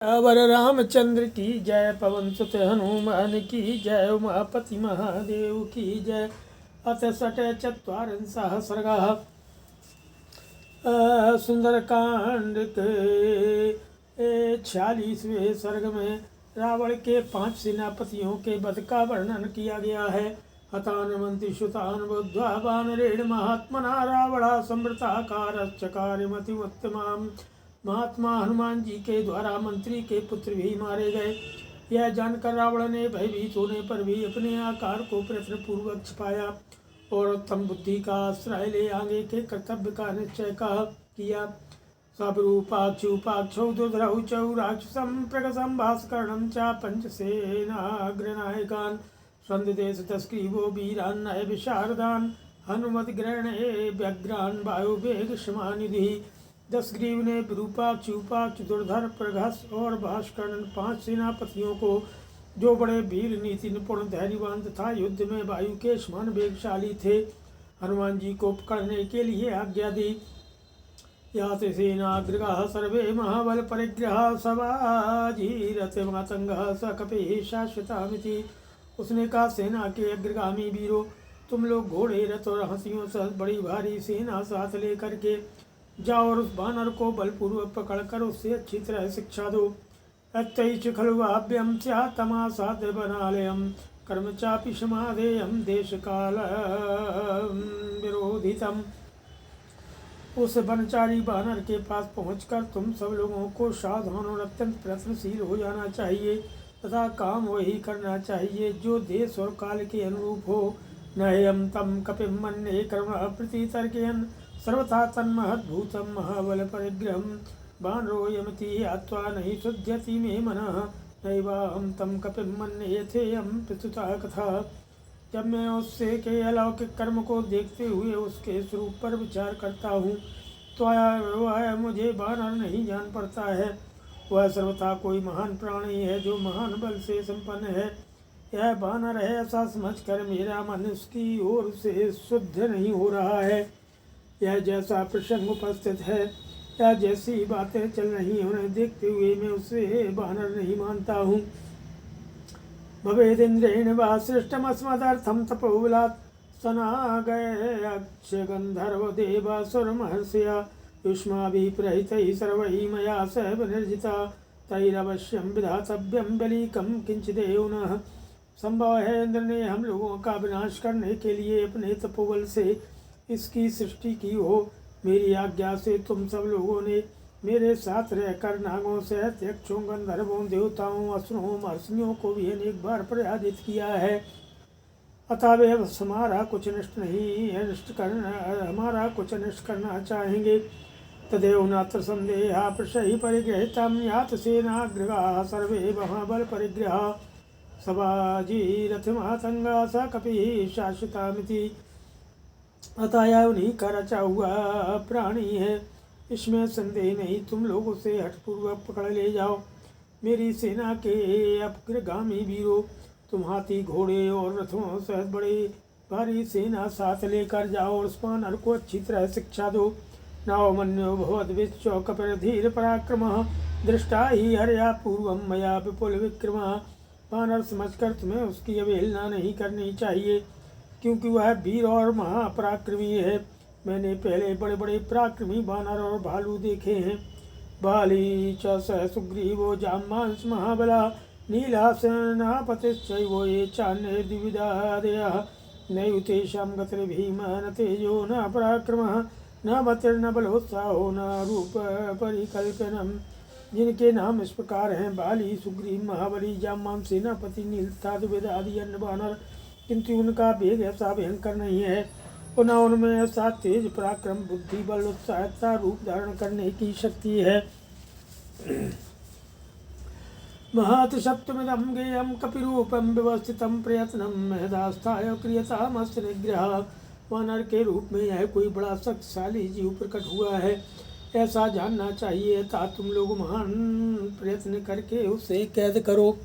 अवर रामचंद्र की जय, पवन सुत हनुमान की जय, उमापति महादेव की जय। अथ षट् चत्वारिंशः सर्गः। सुंदरकांड के 46वें सर्ग में रावण के 5 सेनापतियों के वध का वर्णन किया गया है। हतान मंत्री श्रुतान बुद्ध्वा वानरेण महात्मना रावणा संवृताकारश्चकारमति उत्तमाम्। महात्मा हनुमान जी के द्वारा मंत्री के पुत्र भी मारे गए। यह जानकर रावण ने भयभीत होने पर भी अपने आकार को प्रयत्न पूर्वक छिपाया और उत्तम बुद्धि का आश्रय ले आगे के कर्तव्य का निश्चय किया। सबरूपाक्षुपाक्षौ दुर्धरौ राक्षसं प्रगसं भास्करणं च पंचसेनाग्रनायकान् स्वन्ददेश तस्क्रीवो वीरान्नय विशारदान् हनुमद्ग्रहणे व्यग्रान् वायुवेग क्षमानिधि। दशग्रीव ने विरूपाक्ष, उपाक्ष, दुर्धर, प्रघस और भास्करण 5 सेनापतियों को, जो बड़े वीर, नीति निपुण, धैर्यवान तथा युद्ध में वायु के समान वेगशाली थे, हनुमान जी को पकड़ने के लिए आज्ञा दी। याति सेनाग्रगाः सर्वे महाबल परिग्रह सवाजीरथ मातंगः स कपिः शाश्वतामिति। उसने कहा, सेना के अग्रगामी वीरों, तुम लोग घोड़े, रथ और हाथियों सहित बड़ी भारी सेना साथ लेकर के जाओ और उस बानर को बलपूर्वक पकड़कर उससे अच्छी तरह शिक्षा दो। अत्यैष खलुवाभ्यम स्यात्तमासाद बनालयम कर्म चापि समाधेयम देश काल विरोधितम। उस वनचारी बानर के पास पहुंचकर तुम सब लोगों को सावधान और अत्यंत प्रयत्नशील हो जाना चाहिए तथा काम वही करना चाहिए जो देश और काल के अनुरूप हो। नयम तम कपिम मन्ये कर्म प्रतितर्कयन् सर्वथा तन्महद्भूतं महाबल परिग्रहं बानरोऽयमिति आत्वा नहि शुध्यति मे मनः नैवाहं तं कपिं मन्ये यथेयं प्रस्तुता कथा। जब मैं उससे के अलौकिक कर्म को देखते हुए उसके स्वरूप पर विचार करता हूँ तो वह मुझे बानर नहीं जान पड़ता है। वह सर्वथा कोई महान प्राणी है जो महान बल से संपन्न है। यह बानर है ऐसा समझकर मेरा मन उसकी ओर से शुद्ध नहीं हो रहा है। यह जैसा प्रसंग उपस्थित है या जैसी बातें चल रही हैं उन्हें देखते हुए मैं उसे बानर नहीं मानता हूँ। भवेदिन्द्रेण वा सृष्टमस्मदर्थं तपोबलात् सनागय अक्ष गंधर्व देवासुर महर्षया युष्माभिः प्रहितैः सर्वैः मया सह विनिर्जिता तैरवश्यं विधातव्यं बलीकं किंचिदेव नः। संभव है इंद्र ने हम लोगों का विनाश करने के लिए अपने तपोबल से इसकी सृष्टि की हो। मेरी आज्ञा से तुम सब लोगों ने मेरे साथ रहकर नागों सहित यक्षों, गंधर्वों, देवताओं, असुरों, महर्षियों को भी अनेक बार पराजित किया है। अतः वे हमारा कुछ नष्ट नहीं हमारा कुछ नष्ट करना चाहेंगे। तदेव नात्र संदेहा प्रशहि परिगृहीतं यात सेनाग्रगाः सर्वे महाबल परिग्रहा सवाजी रथमातंगा स कपिः शाश्वतामिति। अतः यह उन्हीं का रचा हुआ प्राणी है, इसमें संदेह नहीं। तुम लोग उसे हठपूर्वक पकड़ ले जाओ। मेरी सेना के अग्रगामी वीरों, तुम हाथी, घोड़े और रथों सहित बड़ी भारी सेना साथ लेकर जाओ और उस बानर को अच्छी तरह शिक्षा दो। नावमन्यो भवद्विश्व कपिर्धीर पराक्रमः दृष्टा ही हर्या पूर्वं मया विपुल विक्रमः। बानर समझकर तुम्हें उसकी अवहेलना नहीं करनी चाहिए क्योंकि वह वीर और महापराक्रमी है। मैंने पहले बड़े बड़े पराक्रमी बानर और भालू देखे हैं। बाली च स सुग्रीवो जाम्बांस महाबला नीला सेनापतिश्चैवो ये चान्ये द्विविधादयः नैतेषां गतिर्भीम न तेजो न पराक्रमः न बतिर्न बलोत्साहो न रूप परिकल्पनम्। जिनके नाम इस प्रकार हैं, बाली, सुग्रीव, महाबली, जाम्बान, सेनापति, नील तथा द्विविध आदि अन्य बानर, किंतु उनका वेग ऐसा भयंकर नहीं है और न उनमें ऐसा तेज, पराक्रम, बुद्धि, बल, उत्साहता रूप धारण करने की शक्ति है। महत् सप्तमिदं गेयं कपिरूपं व्यवस्थितं प्रयत्नं महदास्थाय क्रियतामस्य निग्रह। वानर के रूप में यह कोई बड़ा शक्तिशाली जीव प्रकट हुआ है, ऐसा जानना चाहिए। ता तुम लोग महान प्रयत्न करके उसे कैद करो।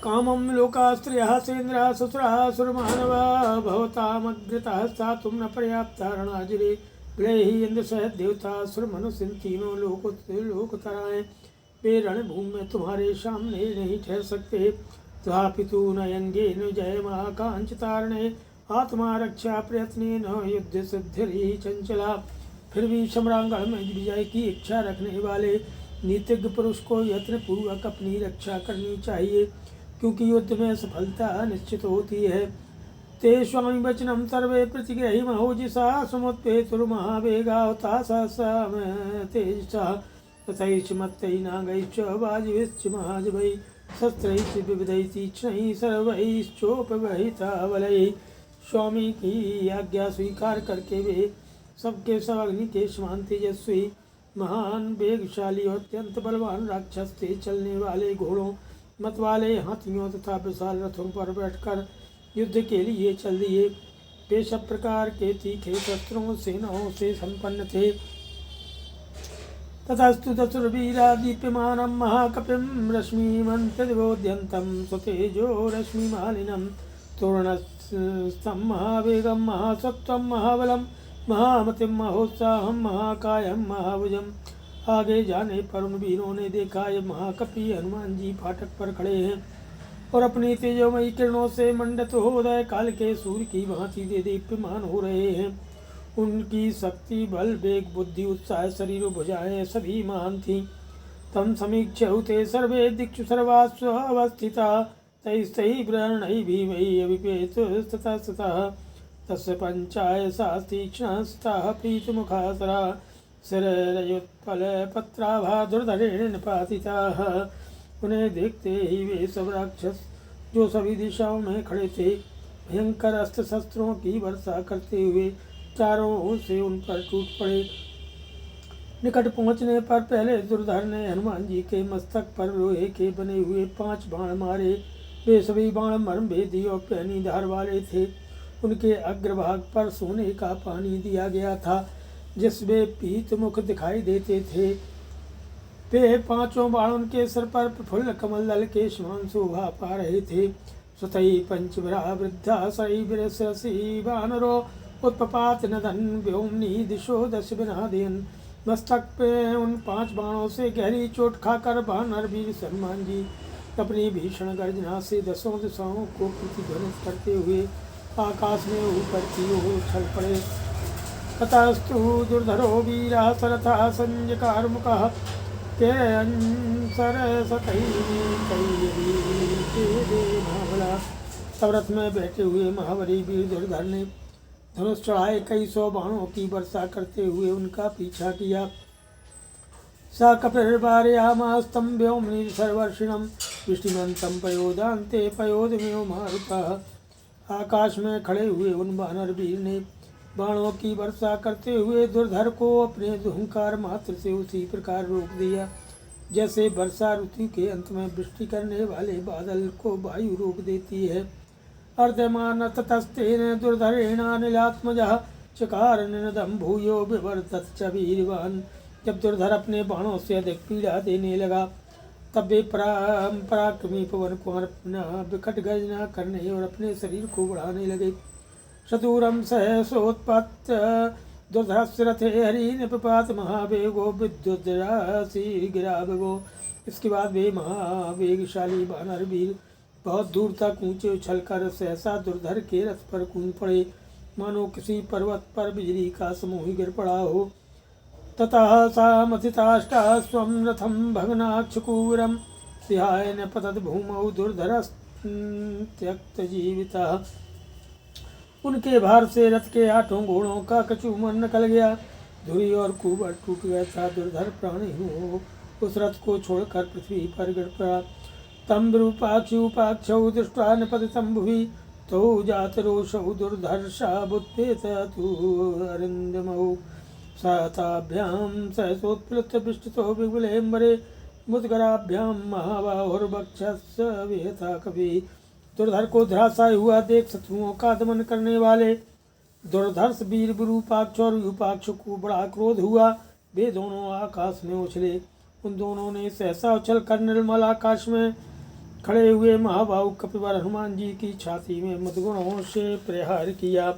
कामं लोकास्त्रियः सेन्द्रः सुसुरः सुरमानवा भवतामग्रतः सा तुम न पर्याप्ता रणाजिरे विलयहि इंद्र सहित देवता सुर मनुष्य तीनों लोक तराएं वे रणभूमि में तुम्हारे सामने नहीं ठहर सकते। तथापितु नयंगे न जय महाकांच तारणे आत्मा रक्षा प्रयत्न न युद्ध सिद्धि चंचला। फिर भी सम्रांगण में विजय की इच्छा रखने वाले नीतिज्ञ पुरुष को यत्न पूर्वक अपनी रक्षा करनी चाहिए, क्योंकि युद्ध में सफलता निश्चित होती है। ते स्वामी वचनम सर्वे प्रतिग्रही महोजिसा समुत्पेतुर्महावेगावता तेजसा तथैष मत्तै नागैश्च वाजिभिश्च महाजभै शस्त्रैश्च विविधैः तीक्ष्णैः सर्वैश्चोपवहिता बलैः। स्वामी की आज्ञा स्वीकार करके वे सबके सब अग्नि के समान तेजस्वी महान वेगशाली और अत्यंत बलवान राक्षस थे। चलने वाले घोड़ों मतवाले हाथियों तथा विशाल रथों पर बैठकर युद्ध के लिए चल दिए। वे सब प्रकार के तीखे शस्त्रों सेनाओं से संपन्न थे। ततस्तु दशुरवीरा दीप्यमानं महाकपिं रश्मिमन्तर्बोध्यन्तं स्वतेजो रश्मिमालिनं तोरणस्थं महावेगं महासत्वं महाबलं महामतिं महोत्साहं महाकायं महाभुजम्। आगे जाने पर उन वीरों ने देखा ये महाकपि हनुमान जी फाटक पर खड़े हैं और अपनी तेजोमयी किरणों से मंडित हो उदय काल के सूर्य की भांति दीप्यमान हो रहे हैं। उनकी शक्ति बल वेग बुद्धि उत्साह शरीर भुजाएं सभी महान थीं। तम समीक्षते सर्वे दिक्षु सर्वास्व अवस्थिता तैस्तै ब्रह्मणै भीमै अभिपेतस्ततः तस्य पंचाय तीक्ष्णस्ताः प्रीतमुखासरा शिरयुत्पलपत्राभा दुर्धरेण निपातिताः। उन्हें देखते ही वे सब राक्षस जो सभी दिशाओं में खड़े थे भयंकर अस्त्र शस्त्रों की वर्षा करते हुए चारों ओर से उन पर टूट पड़े। निकट पहुंचने पर पहले दुर्धर ने हनुमान जी के मस्तक पर लोहे के बने हुए 5 बाण मारे। वे सभी बाण मर्मभेदी और पैनी धार वाले थे। उनके अग्रभाग पर सोने का पानी दिया गया था जिसमें पीत मुख दिखाई देते थे। वे 5 बाण उनके सिर पर प्रफुल्ल कमल दल के समान शोभा पा रहे थे। स्वतई पंचभरा वृद्धा सई विरसि वानरो उत्पात नदन व्योमनी दिशो दश बिनादयन। मस्तक पे उन 5 बाणों से गहरी चोट खाकर वानर वीर हनुमान जी अपनी भीषण गर्जना से 10 दिशाओं को प्रतिध्वनित करते हुए आकाश में ऊपर की ओर उछल पड़े। ततस्तु दुर्धरो वीरा सरथा संजकारमुखः के तब रथ में बैठे हुए महाबली वीर दुर्धर ने धनुष चढ़ाए कई 100 बाणों की वर्षा करते हुए उनका पीछा किया। स कपिर्वारयामास्तं व्योमनि सर्वर्षिणं वृष्टिमन्तं पयोदान्ते पयोदमेव मारुतः। आकाश में खड़े हुए उन वानर वीर ने बाणों की वर्षा करते हुए दुर्धर को अपने हुंकार मात्र से उसी प्रकार रोक दिया जैसे वर्षा ऋतु के अंत में वृष्टि करने वाले बादल को वायु रोक देती है। अर्धमान ततस्तेन दुर्धरेणानिलात्मजः चकार निनदं भूयो विवर्तत च वीरवान। जब दुर्धर अपने बाणों से अधिक पीड़ा देने लगा तब वे पराक्रमी पवन कुमार विकट गर्जना करने और अपने शरीर को बढ़ाने लगे। शतूरम सहसोत्पत्त दुर्धरस्य रथे हरि निपपात महावेगो विद्युद्रासी गिरावगो। इसके बाद वे महावेगशाली वानर वीर बहुत दूर तक ऊंचे उछलकर सहसा दुर्धर के रथ पर कूद पड़े मानो किसी पर्वत पर बिजली का समूह गिर पड़ा हो। ततः सा मथिताष्टा स्वं रथम भग्नाक्षकूरम सिहाय न पतत भूमौ दुर्धर त्यक्त जीविता। उनके भार से रथ के 8 घोड़ों का कचूमन निकल गया। धुरी और कुबर टूट गया था। दुर्धर प्राणी हो उस रथ को छोड़कर पृथ्वी पर गिर पड़ा। तम विरूपाक्षुपाक्षौ दृष्ट्वा निपतितं भुवि तौ जात रोषौ दुर्धर्षा बुत्पेततु अरिन्दमौ। साताभ्यां सहसोत्प्लुत विष्टितो विपुलेम्बरे मुद्गराभ्यां महाबाहुर्वक्षस्य विहता कवि। दुर्धर को धराशायी हुआ देख शत्रुओं का दमन करने वाले दुर्धर्ष वीर विरूपाक्ष और विरूपाक्ष को बड़ा क्रोध हुआ। वे दोनों आकाश में उछले। उन दोनों ने सहसा उछल कर निर्मल आकाश में खड़े हुए महाबाहु कपिवर हनुमान जी की छाती में मुद्गुणों से प्रहार किया।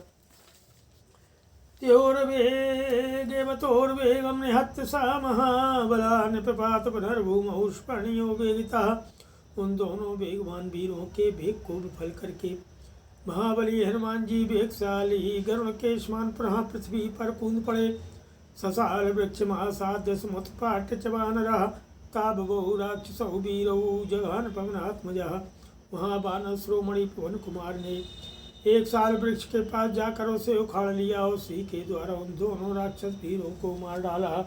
त्योर्वेगेवतोर्वेगं निहत्य सा महाबला निपात पुनर्भूमौ स्पर्णियो वेदिता। उन दोनों वेगवान वीरों के वेग को विफल करके महाबली हनुमान जी वेगशाली गरुड़ के समान पुनः पृथ्वी पर कूद पड़े। ससाल वृक्ष महासाध्य समुत्पाट्य च वानरः ताब बहु राक्षसौ वीरौ जघान पवनात्मजः। वहाँ बानर श्रोमणि पवन कुमार ने एक साल वृक्ष के पास जाकर उसे उखाड़ लिया। उसी के द्वारा उन दोनों राक्षस वीरों को मार डाला।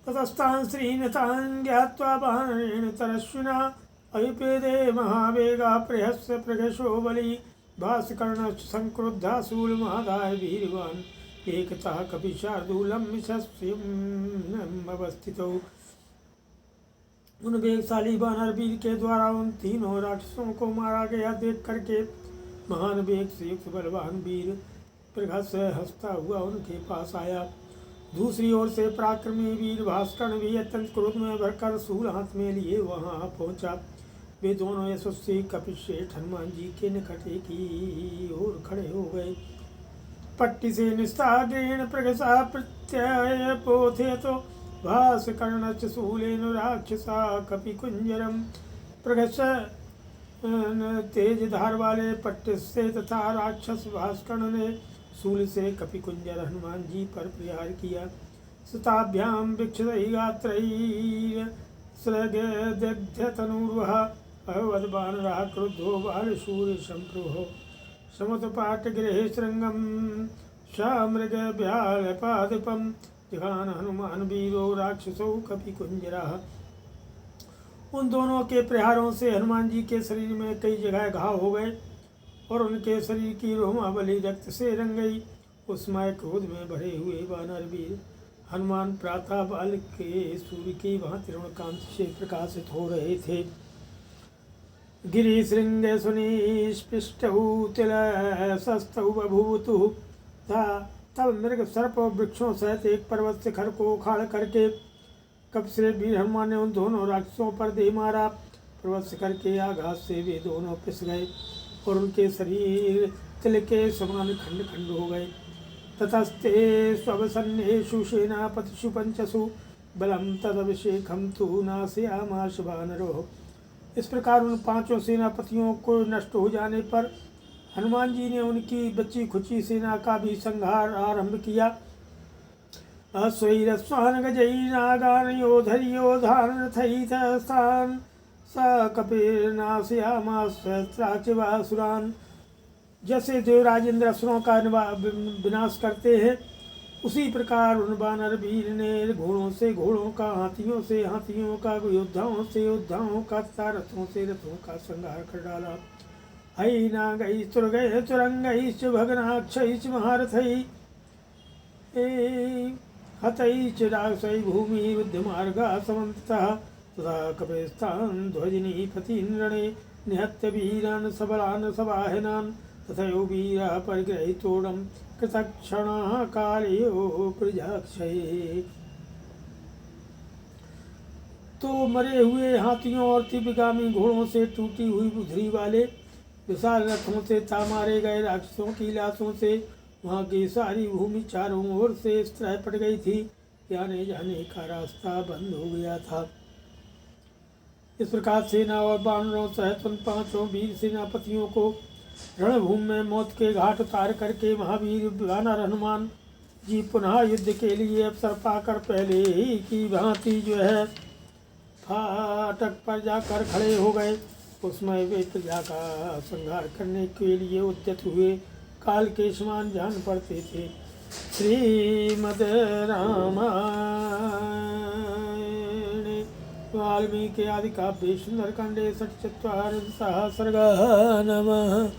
ततस्तां श्रीनितां ज्ञात्वा बाणेन तरस्विना अभिपेदे महावेगा प्रहस्य प्रगशो बलि। भास्कर्णश्च संक्रुद्धा शूलमादाय वीरवान् एकतः कपिशार्दूलं यशस्व्यमवस्थितौ। उन वेगशाली वानर वीर के द्वारा उन तीनों राक्षसों को मारा गया देख करके महान वेग से युक्त बलवान वीर प्रघस हंसता हुआ उनके पास आया। दूसरी ओर से पराक्रमी वीर भास्कर भी अत्यंत क्रोध में भरकर शूल हाथ में लिए वहां पहुंचा। वे दोनों यशस्वी कपिश्रेष्ठ हनुमान जी के निकट की ओर खड़े हो गए। पट्टी से निस्ताग्रेण प्रगसा प्रत्यय पोथे तो भास्कर्णश्च शूलेन राक्षसा कपिकुंजरम। प्रगस तेज धार वाले पट्टे से तथा राक्षस भास्कर्ण ने शूल से कपिकुंजर हनुमान जी पर प्रहार किया। सताभ्यां वृक्षदैगात्रैर्सृगदग्ध्यतनुर्वः अवद्बानरः क्रुद्धो बालशूर सम्प्रुहो। समुत्पाट्यगृहे शृङ्गं शामृगभ्यालपादपं जघान हनुमान वीरो राक्षसौ कपिकुंजरः। उन दोनों के प्रहारों से हनुमान जी के शरीर में कई जगह घाव हो गए और उनके शरीर की रोमावली रक्त से रंग गई। उस समय क्रोध में भरे हुए वानर वीर हनुमान प्रातः बाल के सूर्य की भांति ऋणकांति से प्रकाशित हो रहे थे। गिरिशृंग सुनिष्पिष्टौ तिलसस्तौ बभूवुः। तब मृग सर्प और वृक्षों सहित एक पर्वत शिखर को उखाड़ करके कपिश्रेष्ठ वीर हनुमान ने उन दोनों राक्षसों पर दे मारा। पर्वत शिखर के आघात से वे दोनों पिस गए और उनके शरीर तिल के समान खंड खंड हो गए। ततस्ते स्ववसन्नेषु सेनापतिषु पंचसु बलम तदभिषेकं तु नाशयामास वानरो। इस प्रकार उन पांचों सेनापतियों को नष्ट हो जाने पर हनुमान जी ने उनकी बची खुची सेना का भी संहार आरंभ किया। अश्वैरस्वान् गजैर्नागानयोधर्योधानरथैस्तान् स कपिर्नाशयामास सहस्राक्षिवासुरान्। जैसे देवराजेंद्र असुरों का विनाश करते हैं उसी प्रकार उन वानर वीर ने घोड़ों से घोड़ों का, हाथियों से हाथियों का, योद्धाओं से योद्धाओं का तथा रथों से रथों का संहार कर डाला। हैनागैस्तुरगैः तुरंगैश्च भग्नाक्षैश्च महारथैः हतैश्च राक्षसैः भूमि बुद्धिमार्गाः समन्ततः। तथा कपिस्तान् ध्वजिनीपतीन् रणे निहत्य वीरान् सबलान् सवाहिनान्। तथैव वीरः परिगृहीतोडं कृतक्षणाः कालयो प्रजाक्षये। तो मरे हुए हाथियों और तीव्रगामी घोड़ों से टूटी हुई बुधरी वाले विशाल रथों से मारे गए राक्षसों की लाशों से वहाँ की सारी भूमि चारों ओर से इस तरह पड़ गई थी कि आने जाने का रास्ता बंद हो गया था। इस प्रकार सेना और बानरों सहित उन पांचों वीर सेनापतियों को रणभूमि में मौत के घाट उतार करके महावीर वानर हनुमान जी पुनः युद्ध के लिए अवसर पाकर पहले ही की भांति जो है फाटक पर जाकर खड़े हो गए। उसमें वे प्रजा का संहार करने के लिए उद्यत हुए काल के समान जान पड़ते थे। श्रीमद् रामायण वाल्मीकि आदि काव्ये सुंदरकांडे 64 सर्गः। नमः।